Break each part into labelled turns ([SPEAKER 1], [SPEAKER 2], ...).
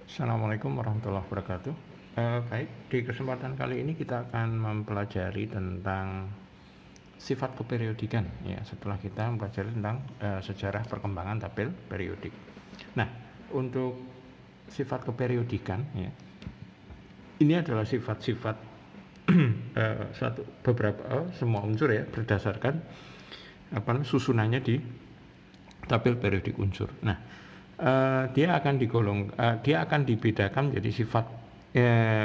[SPEAKER 1] Assalamualaikum warahmatullahi wabarakatuh. Baik, di kesempatan kali ini kita akan mempelajari tentang sifat keperiodikan ya, setelah kita mempelajari tentang sejarah perkembangan tabel periodik. Nah, untuk sifat keperiodikan ya, ini adalah sifat-sifat semua unsur ya, berdasarkan susunannya di tabel periodik unsur. Nah, dia akan dibedakan menjadi sifat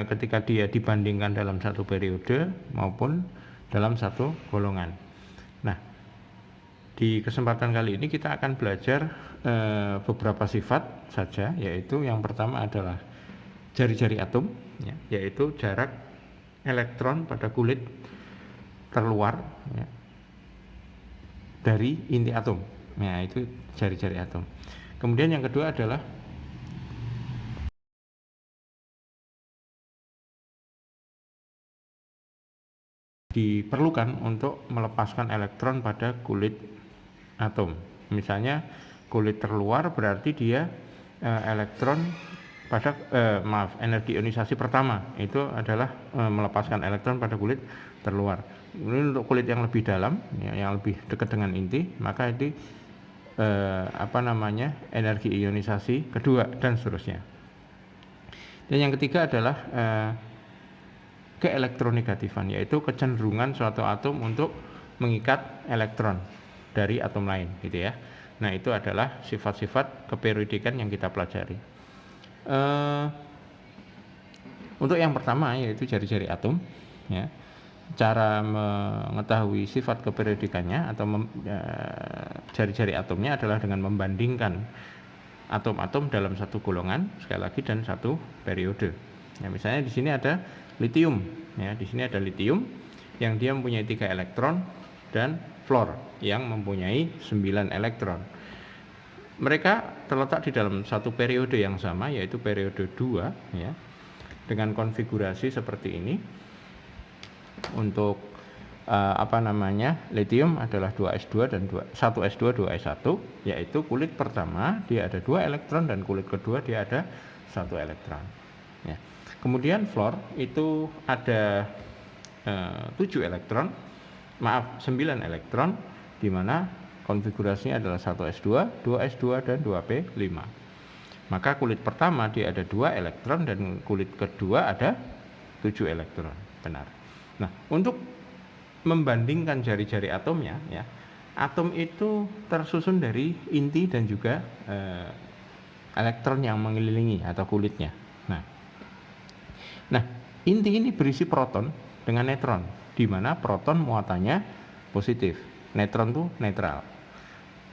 [SPEAKER 1] ketika dia dibandingkan dalam satu periode maupun dalam satu golongan. Nah, di kesempatan kali ini kita akan belajar beberapa sifat saja, yaitu yang pertama adalah jari-jari atom, ya, yaitu jarak elektron pada kulit terluar ya, dari inti atom. Nah, itu jari-jari atom. Kemudian yang kedua adalah diperlukan untuk melepaskan elektron pada kulit atom. Misalnya kulit terluar berarti dia elektron pada energi ionisasi pertama itu adalah melepaskan elektron pada kulit terluar. Ini untuk kulit yang lebih dalam ya, yang lebih dekat dengan inti, maka itu energi ionisasi kedua dan seterusnya. Dan yang ketiga adalah keelektronegatifan, yaitu kecenderungan suatu atom untuk mengikat elektron dari atom lain gitu ya. Nah, itu adalah sifat-sifat keperiodikan yang kita pelajari. Untuk yang pertama yaitu jari-jari atom ya. Cara mengetahui sifat keperiodikannya atau jari-jari atomnya adalah dengan membandingkan atom-atom dalam satu golongan sekali lagi dan satu periode. Ya, misalnya di sini ada litium ya, di sini ada litium yang dia mempunyai 3 elektron dan fluor yang mempunyai 9 elektron. Mereka terletak di dalam satu periode yang sama, yaitu periode 2 ya, dengan konfigurasi seperti ini. Untuk litium adalah 2s2 dan 1s2 2s1, yaitu kulit pertama dia ada 2 elektron dan kulit kedua dia ada 1 elektron ya. Kemudian fluor itu ada 9 elektron, di mana konfigurasinya adalah 1s2 2s2 dan 2p5. Maka kulit pertama dia ada 2 elektron dan kulit kedua ada 7 elektron. Benar. Nah, untuk membandingkan jari-jari atomnya ya, atom itu tersusun dari inti dan juga elektron yang mengelilingi atau kulitnya. Nah, inti ini berisi proton dengan neutron, di mana proton muatannya positif, neutron itu netral,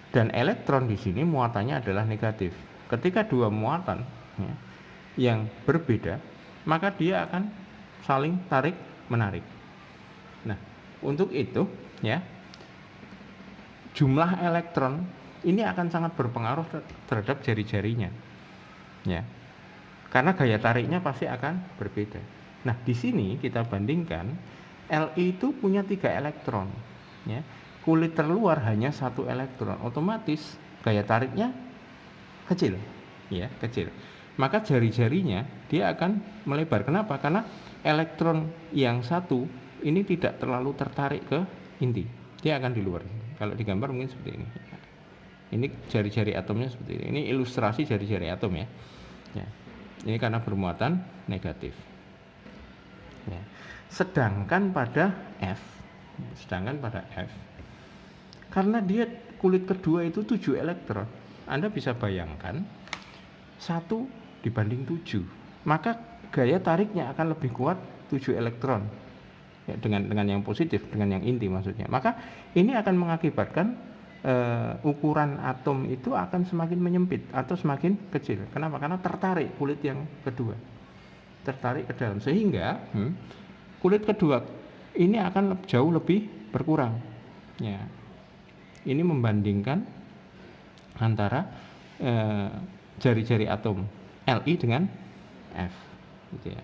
[SPEAKER 1] dan elektron di sini muatannya adalah negatif. Ketika dua muatan ya, yang berbeda, maka dia akan saling tarik menarik. Nah, untuk itu ya, jumlah elektron ini akan sangat berpengaruh terhadap jari-jarinya ya, karena gaya tariknya pasti akan berbeda. Nah, di sini kita bandingkan Li itu punya 3 elektron ya, kulit terluar hanya 1 elektron, otomatis gaya tariknya kecil ya, kecil. Maka jari-jarinya dia akan melebar. Kenapa? Karena elektron yang satu ini tidak terlalu tertarik ke inti, dia akan di luar. Kalau digambar mungkin seperti ini. Ini jari-jari atomnya seperti ini. Ini ilustrasi jari-jari atom ya. Ya. Ini karena bermuatan negatif. Ya. Sedangkan pada F, karena dia kulit kedua itu 7 elektron, Anda bisa bayangkan 1 dibanding 7, maka gaya tariknya akan lebih kuat 7 elektron ya, dengan yang positif, dengan yang inti maksudnya. Maka ini akan mengakibatkan ukuran atom itu akan semakin menyempit atau semakin kecil. Kenapa? Karena tertarik kulit yang kedua, tertarik ke dalam, sehingga kulit kedua ini akan jauh lebih berkurang ya. Ini membandingkan antara jari-jari atom Li dengan F gitu ya.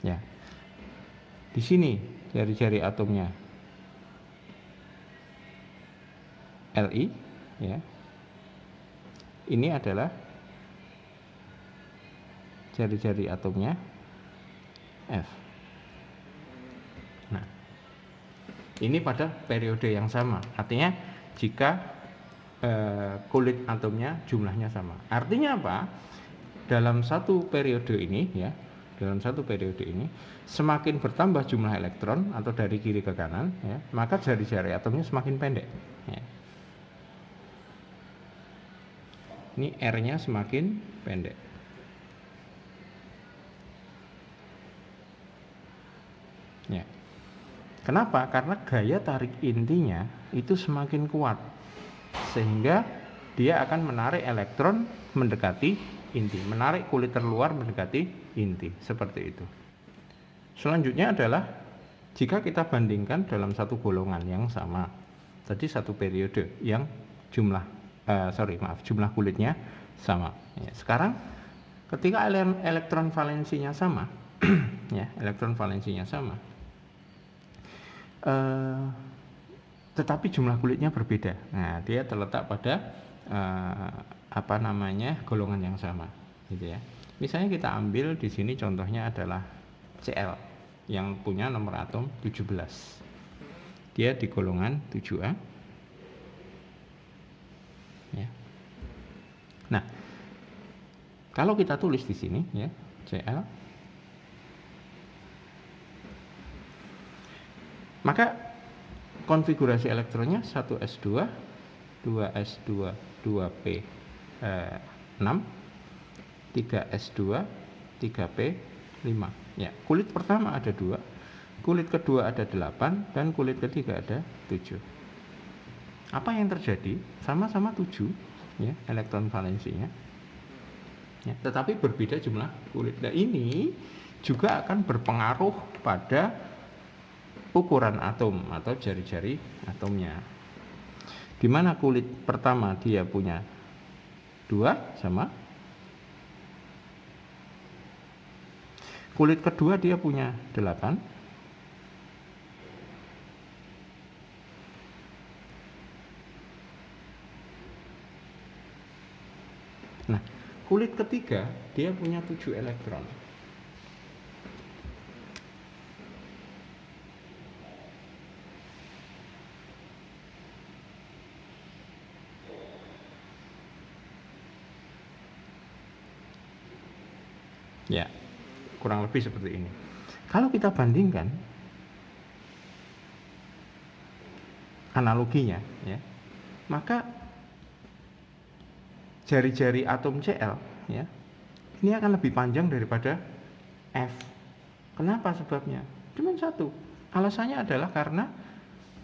[SPEAKER 1] Ya. Di sini jari-jari atomnya Li ya. ini adalah jari-jari atomnya F. Nah, ini pada periode yang sama. Artinya jika kulit atomnya jumlahnya sama. Artinya apa? Dalam satu periode ini ya, dalam satu periode ini semakin bertambah jumlah elektron atau dari kiri ke kanan ya, maka jari-jari atomnya semakin pendek ya. Ini R-nya semakin pendek. Ya. Kenapa? Karena gaya tarik intinya itu semakin kuat, sehingga dia akan menarik elektron mendekati inti, menarik kulit terluar mendekati inti, seperti itu. Selanjutnya adalah jika kita bandingkan dalam satu golongan yang sama, tadi satu periode yang jumlah kulitnya sama. Ya, sekarang ketika elektron valensinya sama, ya, elektron valensinya sama, tetapi jumlah kulitnya berbeda. Nah, dia terletak pada golongan yang sama, gitu ya. Misalnya kita ambil di sini contohnya adalah Cl yang punya nomor atom 17. Dia di golongan 7A. Ya. Nah, kalau kita tulis di sini ya, Cl, maka konfigurasi elektronnya 1s2, 2s2, 2p6, 3s2, 3p5. Ya, kulit pertama ada 2, kulit kedua ada 8, dan kulit ketiga ada 7. Apa yang terjadi? Sama-sama 7 ya, elektron valensinya. Ya, tetapi berbeda jumlah kulit. Nah, ini juga akan berpengaruh pada ukuran atom atau jari-jari atomnya. Di mana kulit pertama dia punya 2 sama, kulit kedua dia punya 8, nah kulit ketiga dia punya 7 elektron. Ya, kurang lebih seperti ini. Kalau kita bandingkan analoginya ya, maka jari-jari atom Cl ya, ini akan lebih panjang daripada F. Kenapa sebabnya? Cuma satu. Alasannya adalah karena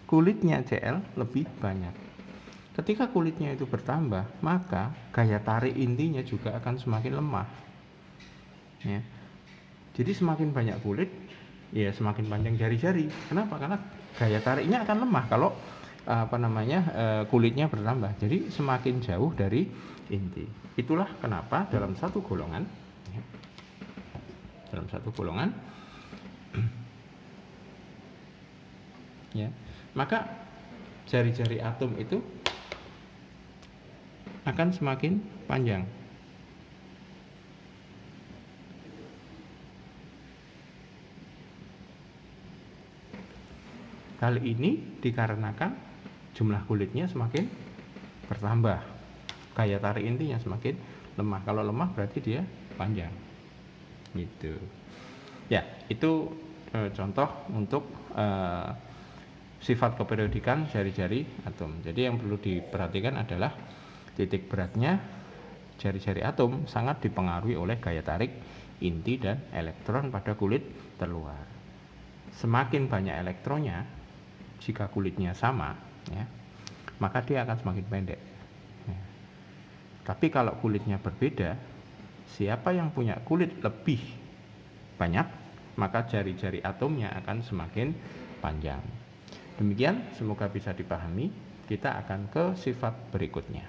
[SPEAKER 1] kulitnya Cl lebih banyak. Ketika kulitnya itu bertambah, maka gaya tarik intinya juga akan semakin lemah. Ya. Jadi semakin banyak kulit, ya semakin panjang jari-jari. Kenapa? Karena gaya tariknya akan lemah kalau kulitnya bertambah. Jadi semakin jauh dari inti. Itulah kenapa dalam satu golongan, ya, ya, maka jari-jari atom itu akan semakin panjang. Hal ini dikarenakan jumlah kulitnya semakin bertambah, gaya tarik intinya semakin lemah. Kalau lemah berarti dia panjang, gitu. Ya, itu contoh untuk sifat keperiodikan jari-jari atom. Jadi yang perlu diperhatikan adalah titik beratnya jari-jari atom sangat dipengaruhi oleh gaya tarik inti dan elektron pada kulit terluar. Semakin banyak elektronnya, jika kulitnya sama, ya, maka dia akan semakin pendek. Ya. Tapi kalau kulitnya berbeda, siapa yang punya kulit lebih banyak, maka jari-jari atomnya akan semakin panjang. Demikian, semoga bisa dipahami. Kita akan ke sifat berikutnya.